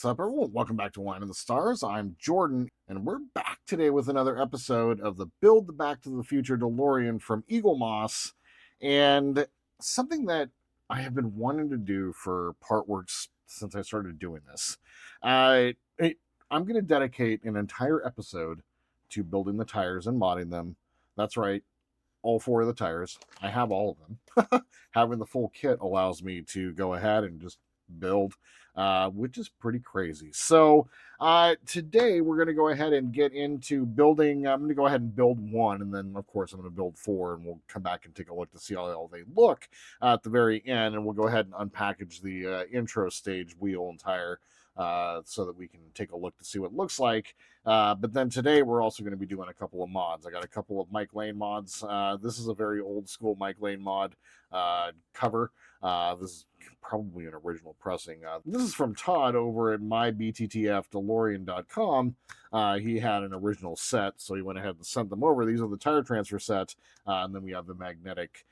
What's up, everyone? Welcome back to Wine of the Stars. I'm Jordan, and we're back today with another episode of the Build the Back to the Future DeLorean from Eaglemoss, and something that I have been wanting to do for Partworks since I started doing this. I'm going to dedicate an entire episode to building the tires and modding them. That's right, all four of the tires. I have all of them. Having the full kit allows me to go ahead and just build, which is pretty crazy. So today we're going to go ahead and get into building. I'm going to go ahead and build one, and then of course I'm going to build four, and we'll come back and take a look to see how all they look at the very end, and we'll go ahead and unpackage the intro stage wheel and tire so that we can take a look to see what it looks like. But then today we're also going to be doing a couple of mods. I got a couple of Mike Lane mods. This is a very old school Mike Lane mod cover. This is probably an original pressing. This is from Todd over at mybttfdelorean.com. He had an original set, so he went ahead and sent them over. These are the tire transfer set, and then we have the magnetic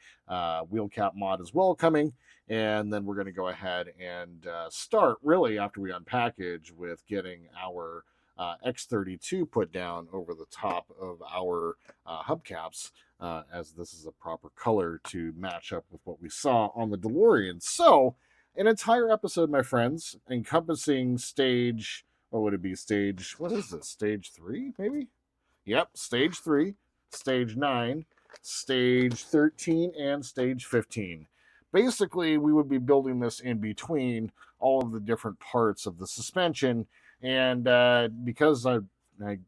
wheel cap mod as well coming. And then we're going to go ahead and start, really, after we unpackage, with getting our X32 put down over the top of our hubcaps, as this is a proper color to match up with what we saw on the DeLorean. So, an entire episode, my friends, encompassing stage, what would it be, what is this, stage 3, maybe? Yep, stage 3, stage 9, stage 13, and stage 15. Basically, we would be building this in between all of the different parts of the suspension, and because I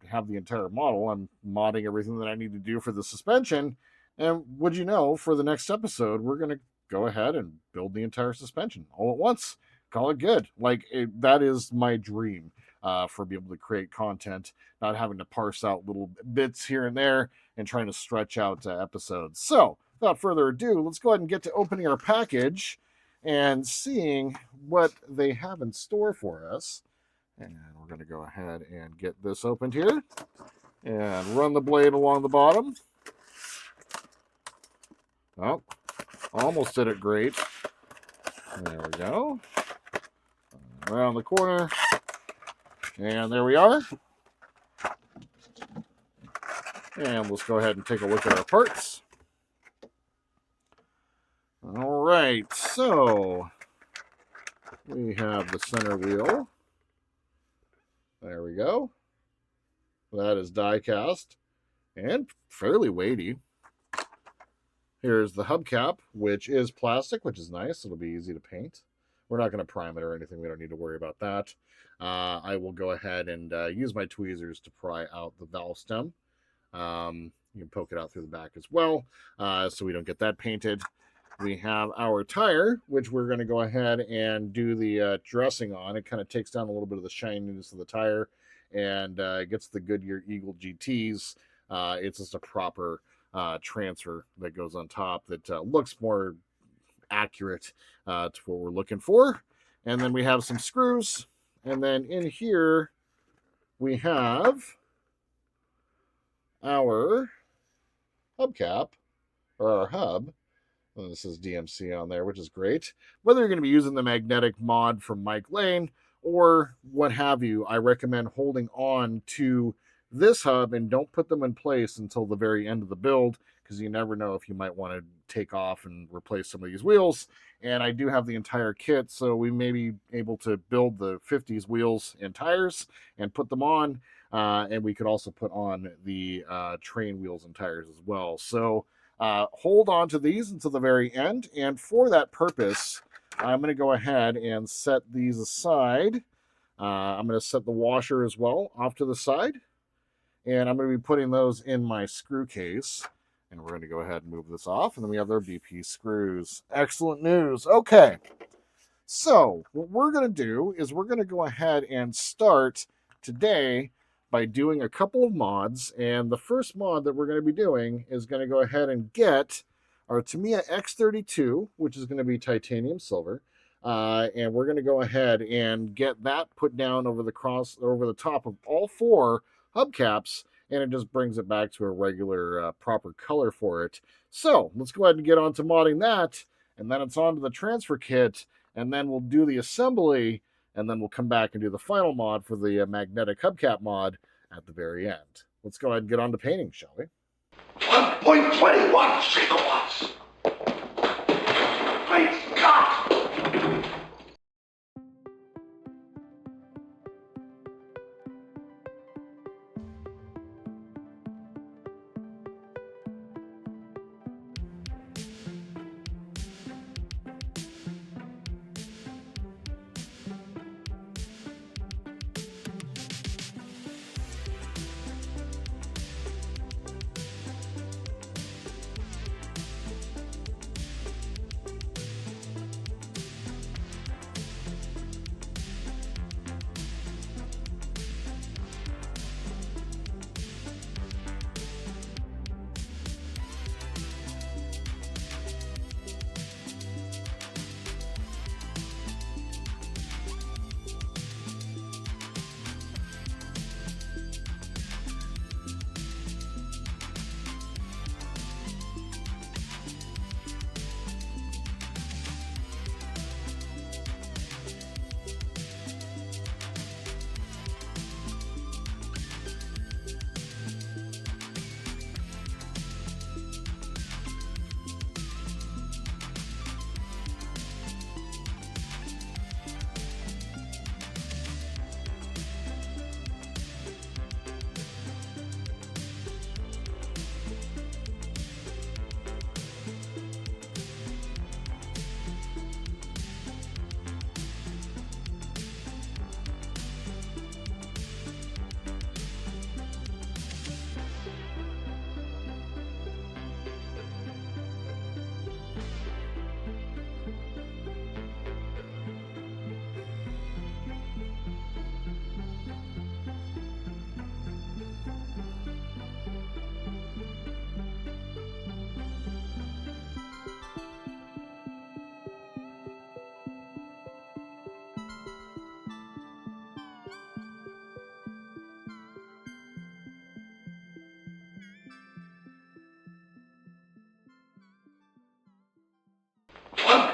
have the entire model, I'm modding everything that I need to do for the suspension, and would you know, for the next episode, we're going to go ahead and build the entire suspension all at once. Call it good. That is my dream, for being able to create content, not having to parse out little bits here and there and trying to stretch out episodes. So, without further ado, let's go ahead and get to opening our package and seeing what they have in store for us. And we're going to go ahead and get this opened here and run the blade along the bottom. Oh, almost did it great. There we go. Around the corner. And there we are. And let's go ahead and take a look at our parts. All right, so we have the center wheel. There we go. That is die cast and fairly weighty. Here's the hubcap, which is plastic, which is nice. It'll be easy to paint. We're not going to prime it or anything. We don't need to worry about that. I will go ahead and use my tweezers to pry out the valve stem. You can poke it out through the back as well, so we don't get that painted. We have our tire, which we're going to go ahead and do the dressing on. It kind of takes down a little bit of the shininess of the tire and gets the Goodyear Eagle GTs. It's just a proper transfer that goes on top that looks more accurate to what we're looking for. And then we have some screws. And then in here, we have our hubcap, or our hub. And this is DMC on there, which is great. Whether you're going to be using the magnetic mod from Mike Lane or what have you, I recommend holding on to this hub and don't put them in place until the very end of the build, because you never know if you might want to take off and replace some of these wheels. And I do have the entire kit, so we may be able to build the 50s wheels and tires and put them on. And we could also put on the train wheels and tires as well. So hold on to these until the very end. And for that purpose, I'm going to go ahead and set these aside. I'm going to set the washer as well off to the side. And I'm going to be putting those in my screw case. And we're going to go ahead and move this off. And then we have our BP screws. Excellent news. Okay. So what we're going to do is we're going to go ahead and start today by doing a couple of mods. And the first mod that we're going to be doing is going to go ahead and get our Tamiya X32, which is going to be titanium silver. And we're going to go ahead and get that put down over the top of all four hubcaps, and it just brings it back to a regular proper color for it. So let's go ahead and get on to modding that, and then it's on to the transfer kit, and then we'll do the assembly, and then we'll come back and do the final mod for the magnetic hubcap mod at the very end. Let's go ahead and get on to painting, shall we? 1.21 gigawatts. Great Scott!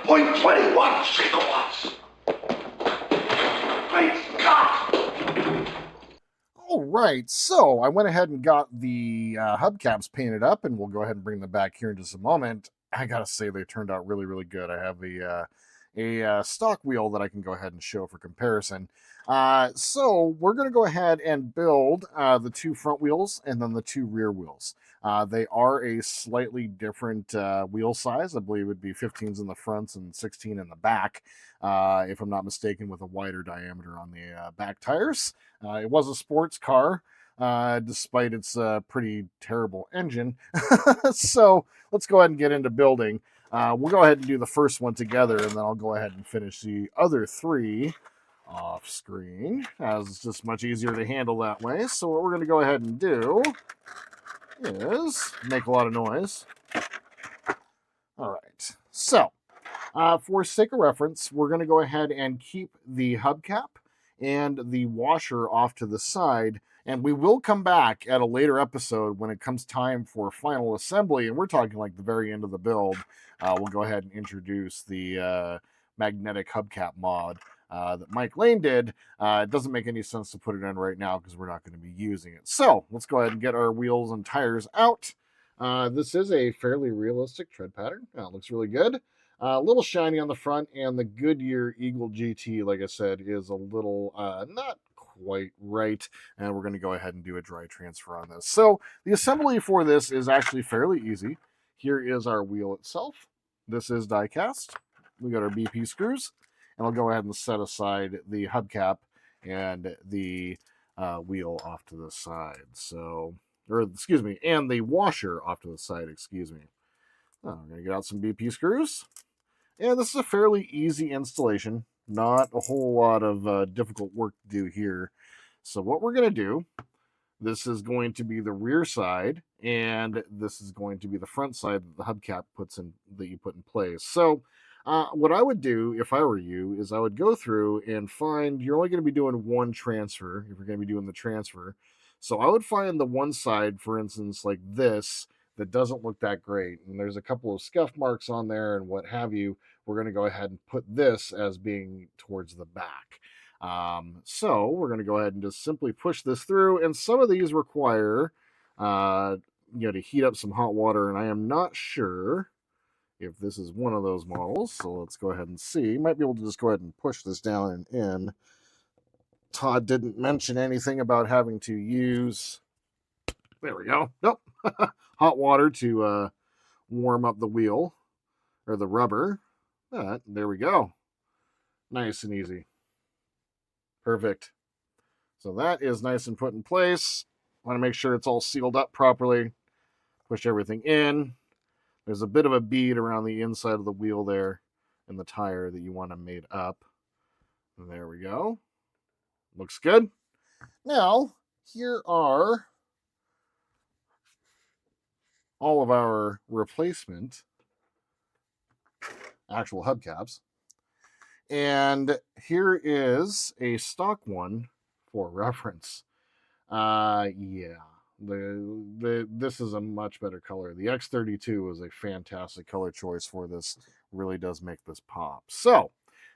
Point 21 gigawatts. Great Scott! All right, so I went ahead and got the hubcaps painted up, and we'll go ahead and bring them back here in just a moment. I gotta say they turned out really, really good. I have a stock wheel that I can go ahead and show for comparison. So we're gonna go ahead and build the two front wheels and then the two rear wheels. They are a slightly different wheel size. I believe it would be 15s in the fronts and 16 in the back, if I'm not mistaken, with a wider diameter on the back tires. It was a sports car, despite its pretty terrible engine. So let's go ahead and get into building. We'll go ahead and do the first one together, and then I'll go ahead and finish the other three off screen, as it's just much easier to handle that way. So what we're going to go ahead and do is make a lot of noise. All right. So for sake of reference, we're going to go ahead and keep the hubcap and the washer off to the side. And we will come back at a later episode when it comes time for final assembly. And we're talking like the very end of the build. We'll go ahead and introduce the magnetic hubcap mod that Mike Lane did. It doesn't make any sense to put it in right now because we're not going to be using it. So let's go ahead and get our wheels and tires out. This is a fairly realistic tread pattern. It looks really good. A little shiny on the front, and the Goodyear Eagle GT, like I said, is a little not quite right, and we're going to go ahead and do a dry transfer on this. So the assembly for this is actually fairly easy. Here is our wheel itself. This is die cast. We got our BP screws, and I'll go ahead and set aside the hubcap and the wheel off to the side. So, or excuse me, and the washer off to the side, excuse me. I'm going to get out some BP screws. And this is a fairly easy installation. Not a whole lot of difficult work to do here. So what we're going to do, this is going to be the rear side, and this is going to be the front side that the hubcap that you put in place. So what I would do if I were you is I would go through and find, you're only going to be doing one transfer if you're going to be doing the transfer. So I would find the one side, for instance, like this, that doesn't look that great, and there's a couple of scuff marks on there and what have you. We're going to go ahead and put this as being towards the back. So we're going to go ahead and just simply push this through. And some of these require, to heat up some hot water. And I am not sure if this is one of those models. So let's go ahead and see. Might be able to just go ahead and push this down and in. Todd didn't mention anything about having to use, there we go. Nope. Hot water to warm up the wheel or the rubber. But there we go. Nice and easy. Perfect. So that is nice and put in place. Want to make sure it's all sealed up properly. Push everything in. There's a bit of a bead around the inside of the wheel there and the tire that you want to mate up. And there we go. Looks good. Now, here are all of our replacement actual hubcaps. And here is a stock one for reference. Yeah. This is a much better color. The X32 is a fantastic color choice for this. Really does make this pop. So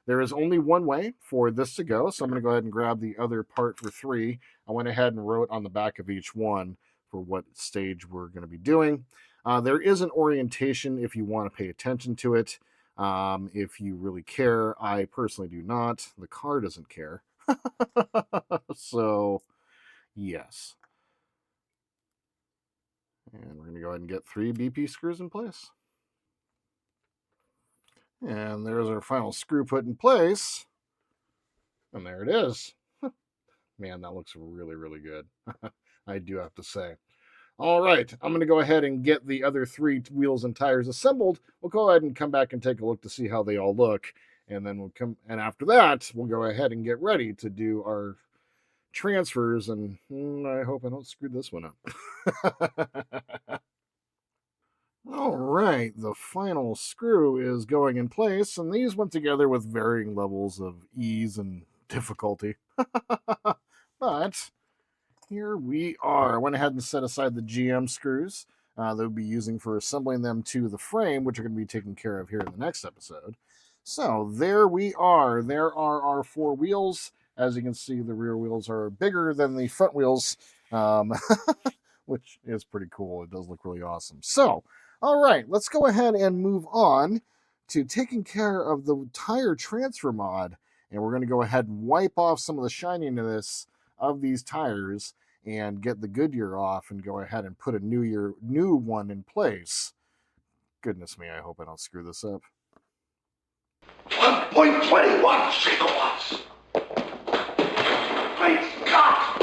there is only one way for this to go. So I'm going to go ahead and grab the other part for 3. I went ahead and wrote on the back of each one for what stage we're going to be doing. There is an orientation if you want to pay attention to it. If you really care. I personally do not. The car doesn't care. So, yes. And we're going to go ahead and get 3 BP screws in place. And there's our final screw put in place. And there it is. Man, that looks really, really good. I do have to say. All right, I'm going to go ahead and get the other 3 wheels and tires assembled. We'll go ahead and come back and take a look to see how they all look. And then after that, we'll go ahead and get ready to do our transfers. And I hope I don't screw this one up. All right, the final screw is going in place, and these went together with varying levels of ease and difficulty. But here we are. I went ahead and set aside the GM screws that we'll be using for assembling them to the frame, which are going to be taken care of here in the next episode. So there we are. There are our 4 wheels. As you can see, the rear wheels are bigger than the front wheels, which is pretty cool. It does look really awesome. So, all right, let's go ahead and move on to taking care of the tire transfer mod. And we're going to go ahead and wipe off some of the shininess of these tires and get the Goodyear off and go ahead and put a new one in place. Goodness me, I hope I don't screw this up. 1.21 gigawatts. Great Scott!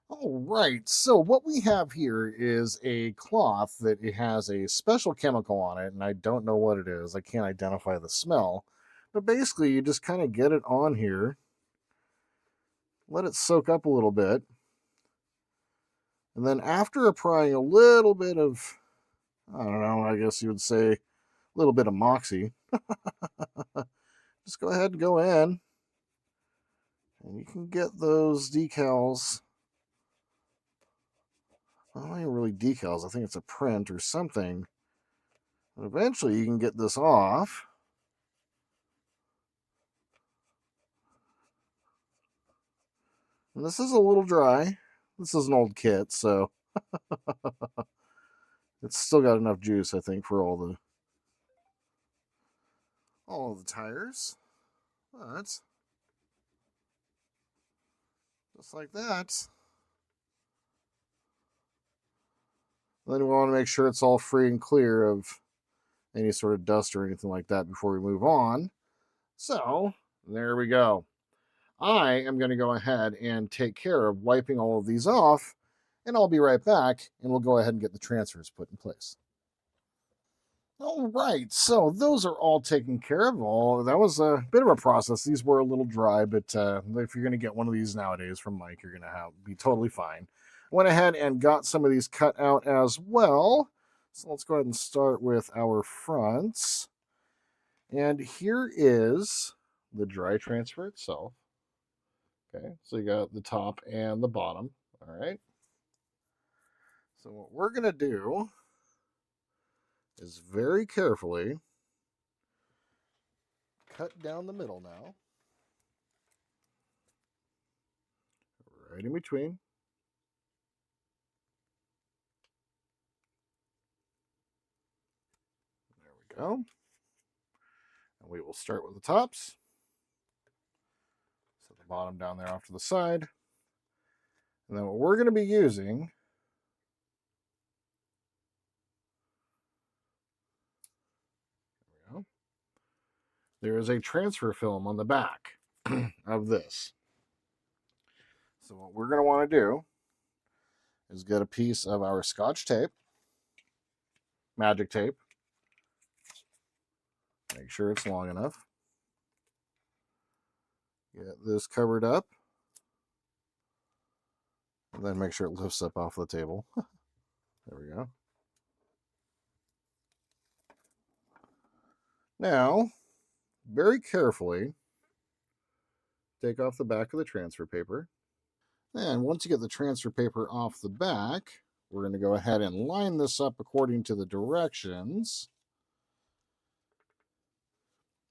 All right, so what we have here is a cloth that it has a special chemical on it, and I don't know what it is. I can't identify the smell. But basically, you just kind of get it on here, let it soak up a little bit, and then after applying a little bit of, I don't know, I guess you would say a little bit of moxie, just go ahead and go in, and you can get those decals. Well, not even really decals. I think it's a print or something. But eventually you can get this off. And this is a little dry. This is an old kit, so it's still got enough juice, I think, for all of the tires. But just like that. Then we want to make sure it's all free and clear of any sort of dust or anything like that before we move on. So there we go. I am going to go ahead and take care of wiping all of these off, and I'll be right back, and we'll go ahead and get the transfers put in place. All right, so those are all taken care of. That was a bit of a process. These were a little dry, but if you're going to get one of these nowadays from Mike, you're going to be totally fine. Went ahead and got some of these cut out as well. So let's go ahead and start with our fronts. And here is the dry transfer itself. Okay, so you got the top and the bottom. All right. So what we're going to do is very carefully cut down the middle now. right in between. There we go. And we will start with the tops. Set the bottom down there off to the side. And then what we're going to be using there is a transfer film on the back of this. So what we're going to want to do is get a piece of our Scotch tape, magic tape. Make sure it's long enough. Get this covered up. And then make sure it lifts up off the table. There we go. Now, very carefully, take off the back of the transfer paper. And once you get the transfer paper off the back, we're going to go ahead and line this up according to the directions.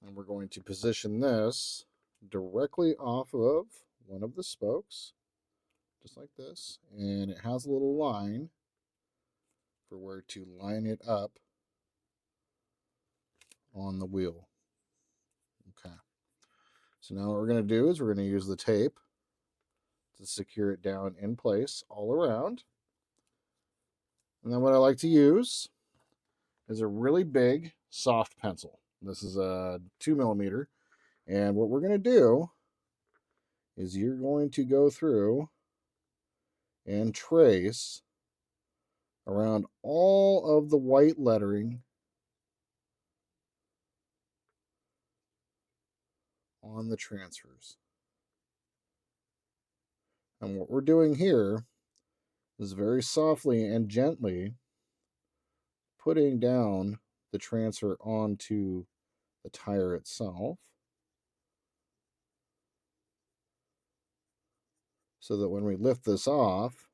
And we're going to position this directly off of one of the spokes, just like this. And it has a little line for where to line it up on the wheel. Okay. So now what we're going to do is we're going to use the tape to secure it down in place all around. And then what I like to use is a really big soft pencil. This is a 2mm. And what we're going to do is you're going to go through and trace around all of the white lettering on the transfers. And what we're doing here is very softly and gently putting down the transfer onto the tire itself, so that when we lift this off,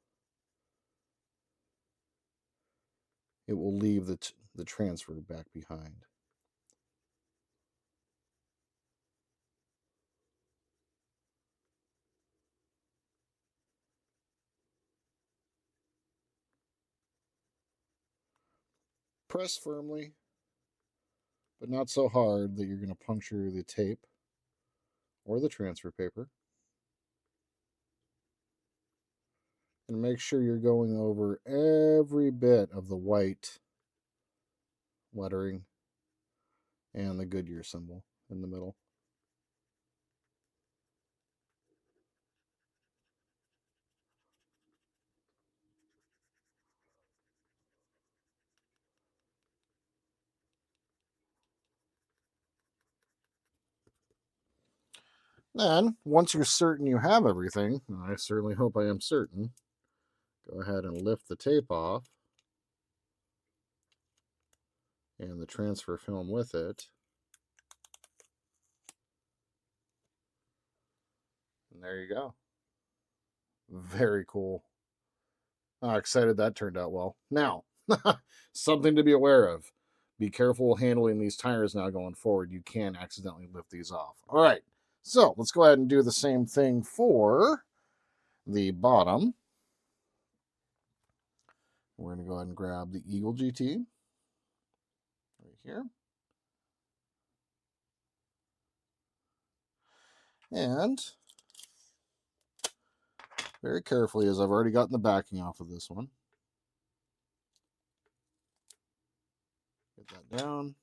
it will leave the transfer back behind. Press firmly, but not so hard that you're going to puncture the tape or the transfer paper. And make sure you're going over every bit of the white lettering and the Goodyear symbol in the middle. Then, once you're certain you have everything, and I certainly hope I am certain, go ahead and lift the tape off and the transfer film with it. And there you go. Very cool. I'm excited that turned out well. Now, something to be aware of. Be careful handling these tires now going forward. You can accidentally lift these off. All right, so let's go ahead and do the same thing for the bottom. We're going to go ahead and grab the Eagle GT right here. And very carefully, as I've already gotten the backing off of this one, get that down,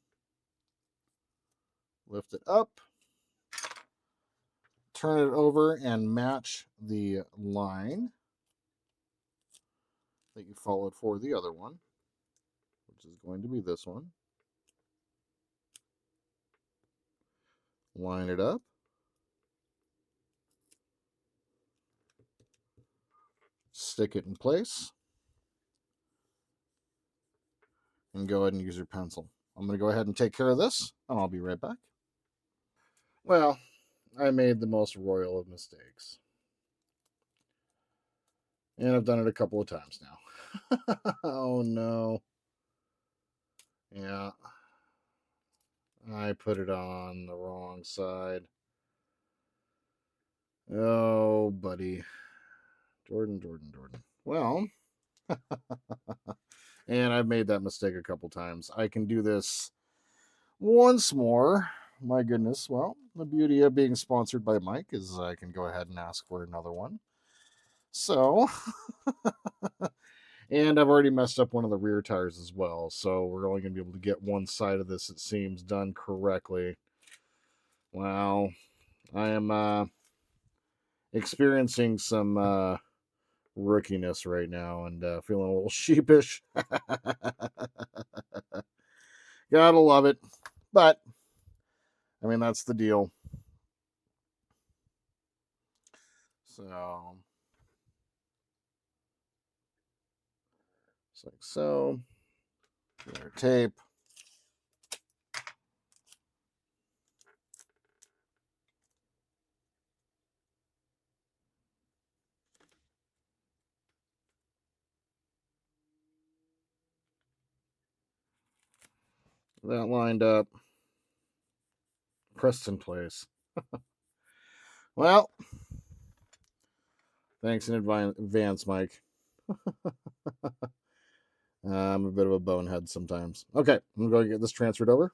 lift it up, turn it over and match the line that you followed for the other one, which is going to be this one. Line it up. Stick it in place. And go ahead and use your pencil. I'm going to go ahead and take care of this, and I'll be right back. Well, I made the most royal of mistakes. And I've done it a couple of times now. Oh no. Yeah. I put it on the wrong side. Oh, buddy. Jordan. Well, and I've made that mistake a couple times. I can do this once more. My goodness. Well, the beauty of being sponsored by Mike is I can go ahead and ask for another one. So, and I've already messed up one of the rear tires as well. So we're only going to be able to get one side of this, it seems, done correctly. Wow. I am experiencing some rookiness right now and feeling a little sheepish. Gotta love it. But, I mean, that's the deal. So, it's like so. Get our tape. That lined up. Pressed in place. Well, thanks in advance, Mike. I'm a bit of a bonehead sometimes. Okay, I'm going to get this transferred over.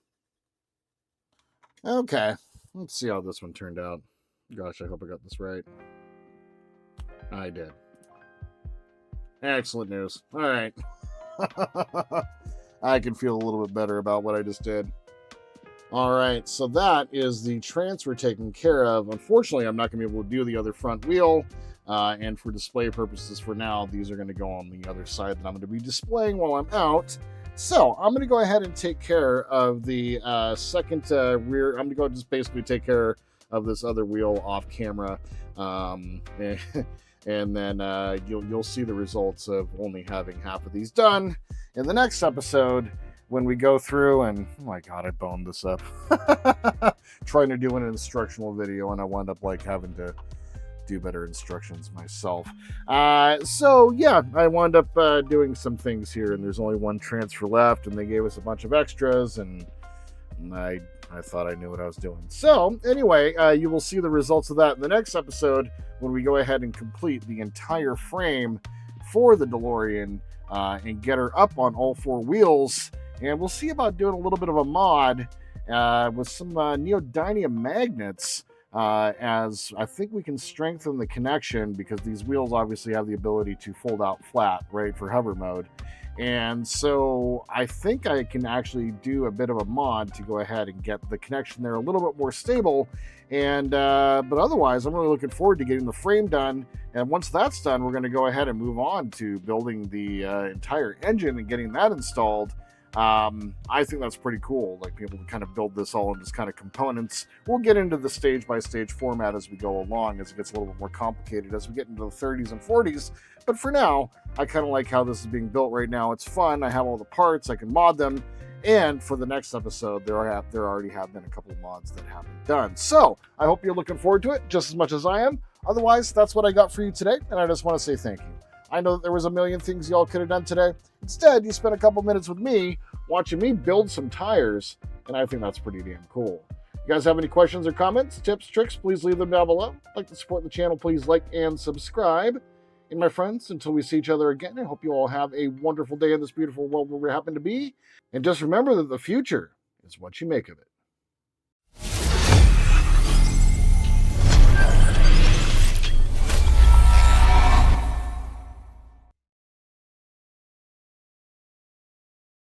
Okay, let's see how this one turned out. Gosh, I hope I got this right. I did. Excellent news. All right. I can feel a little bit better about what I just did. All right, so that is the transfer taken care of. Unfortunately, I'm not going to be able to do the other front wheel. And for display purposes for now, these are going to go on the other side that I'm going to be displaying while I'm out. So I'm going to go ahead and take care of the second rear. I'm going to go just basically take care of this other wheel off camera. And then you'll see the results of only having half of these done in the next episode when we go through. And oh my god, I boned this up trying to do an instructional video, and I wound up like having to do better instructions myself. So yeah, I wound up doing some things here, and there's only one transfer left, and they gave us a bunch of extras, and I thought I knew what I was doing. So anyway, you will see the results of that in the next episode when we go ahead and complete the entire frame for the DeLorean and get her up on all four wheels. And we'll see about doing a little bit of a mod with some neodymium magnets, as I think we can strengthen the connection, because these wheels obviously have the ability to fold out flat, right, for hover mode. And so I think I can actually do a bit of a mod to go ahead and get the connection there a little bit more stable. And but otherwise, I'm really looking forward to getting the frame done. And once that's done, we're going to go ahead and move on to building the entire engine and getting that installed. I think that's pretty cool, like being able to kind of build this all in just kind of components. We'll get into the stage by stage format as we go along, as it gets a little bit more complicated as we get into the 30s and 40s. But for now, I kind of like how this is being built right now. It's fun. I have all the parts. I can mod them. And for the next episode, there already have been a couple of mods that have been done. So I hope you're looking forward to it just as much as I am. Otherwise, that's what I got for you today, and I just want to say thank you. I know that there was a million things y'all could have done today. Instead, you spent a couple minutes with me watching me build some tires, and I think that's pretty damn cool. You guys have any questions or comments, tips, tricks, please leave them down below. If you'd like to support the channel, please like and subscribe. And my friends, until we see each other again, I hope you all have a wonderful day in this beautiful world where we happen to be. And just remember that the future is what you make of it.